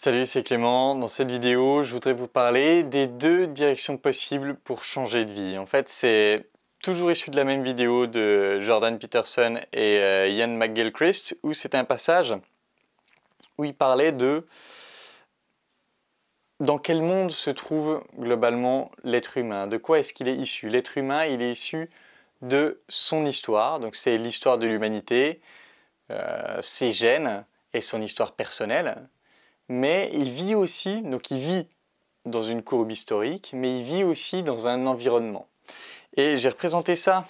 Salut, c'est Clément. Dans cette vidéo, je voudrais vous parler des deux directions possibles pour changer de vie. En fait, c'est toujours issu de la même vidéo de Jordan Peterson et Ian McGilchrist, où c'était un passage où il parlait de dans quel monde se trouve globalement l'être humain, de quoi est-ce qu'il est issu. L'être humain, il est issu de son histoire, donc c'est l'histoire de l'humanité, ses gènes et son histoire personnelle. Mais il vit aussi, donc il vit dans une courbe historique, mais il vit aussi dans un environnement. Et j'ai représenté ça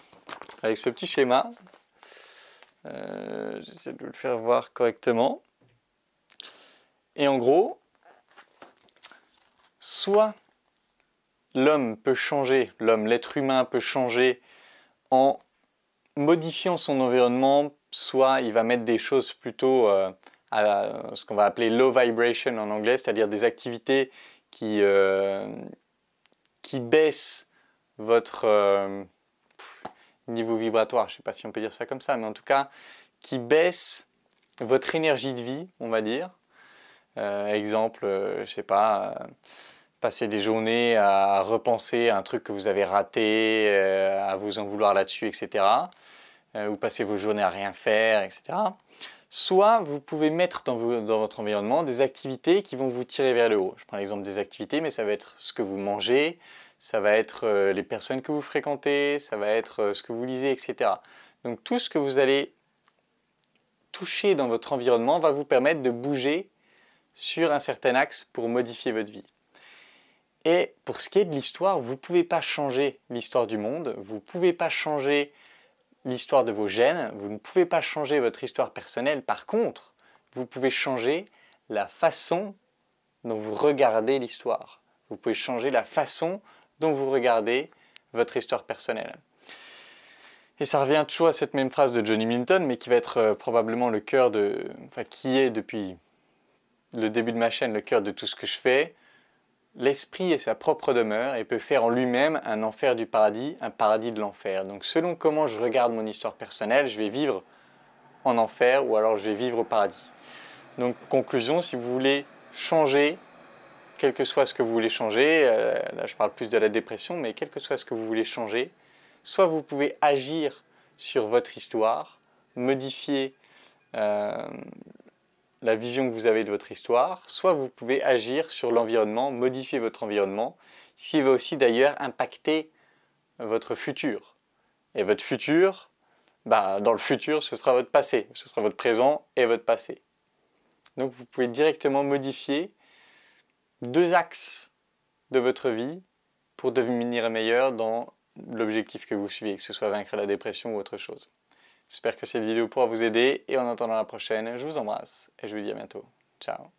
avec ce petit schéma. J'essaie de le faire voir correctement. Et en gros, soit l'homme peut changer, l'être humain peut changer en modifiant son environnement, soit il va mettre des choses plutôt à ce qu'on va appeler low vibration en anglais, c'est-à-dire des activités qui baissent votre niveau vibratoire, je ne sais pas si on peut dire ça comme ça, mais en tout cas, qui baissent votre énergie de vie, on va dire. Exemple, je ne sais pas, passer des journées à repenser à un truc que vous avez raté, à vous en vouloir là-dessus, etc. Ou passer vos journées à rien faire, etc. Soit vous pouvez mettre dans votre environnement des activités qui vont vous tirer vers le haut. Je prends l'exemple des activités, mais ça va être ce que vous mangez, ça va être les personnes que vous fréquentez, ça va être ce que vous lisez, etc. Donc tout ce que vous allez toucher dans votre environnement va vous permettre de bouger sur un certain axe pour modifier votre vie. Et pour ce qui est de l'histoire, vous ne pouvez pas changer l'histoire du monde, vous ne pouvez pas changer l'histoire de vos gènes, vous ne pouvez pas changer votre histoire personnelle. Par contre, vous pouvez changer la façon dont vous regardez l'histoire. Vous pouvez changer la façon dont vous regardez votre histoire personnelle. Et ça revient toujours à cette même phrase de Johnny Minton, mais qui va être probablement le cœur de... Enfin, qui est depuis le début de ma chaîne le cœur de tout ce que je fais. L'esprit est sa propre demeure et peut faire en lui-même un enfer du paradis, un paradis de l'enfer. Donc selon comment je regarde mon histoire personnelle, je vais vivre en enfer ou alors je vais vivre au paradis. Donc conclusion, si vous voulez changer, quel que soit ce que vous voulez changer, là je parle plus de la dépression, mais quel que soit ce que vous voulez changer, soit vous pouvez agir sur votre histoire, modifier la vision que vous avez de votre histoire, soit vous pouvez agir sur l'environnement, modifier votre environnement, ce qui va aussi d'ailleurs impacter votre futur. Et votre futur, dans le futur, ce sera votre passé, ce sera votre présent et votre passé. Donc vous pouvez directement modifier deux axes de votre vie pour devenir meilleur dans l'objectif que vous suivez, que ce soit vaincre la dépression ou autre chose. J'espère que cette vidéo pourra vous aider et en attendant la prochaine, je vous embrasse et je vous dis à bientôt. Ciao.